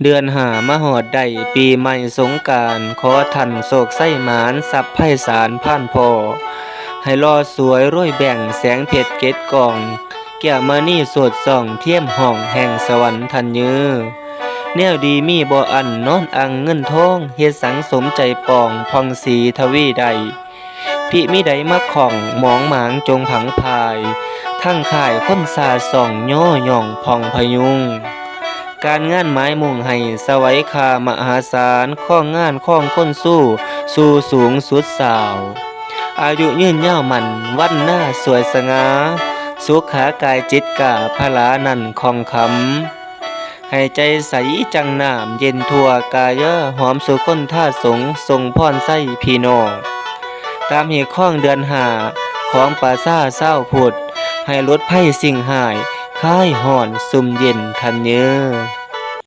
เดือนหามาหอดได้ปีใหม่สงกรานต์ขอท่านโศกไส้หมานสับไพศาลผ่านพอให้รอสวยร้อยแบ่งแสงเพชรเกตกองแก้วมานี่สดส่องเทียมห้องแห่งสวรรค์ทันยือแนวดีมีบ่อันนอนอังเงินทองเฮ็ดสังสมใจปองพองสีทวีใดพิมิใดมาของหมองหมางจงผังพายทั้งข่ายคนสาส่องย่อหย่องพองพยุง การงานหมายมุ่งให้สวัยคามหาศาลข้องงานข้องคนสู้สู่สูงสุดสาวอายุยืนยาวมันวันหน้าสวยสง่าสุขากายจิตกาพลานันคองคำให้ใจใสจังน้ำเย็นทั่วกายหอมสุคนท่าสงทรงพรไส้พี่น้องตามเหตุข้องเดือนหาของป่าซ่าเศร้าผุดให้ลดไพ่สิ่งหายค่ายห่อนซุ่มเย็นทันเยอ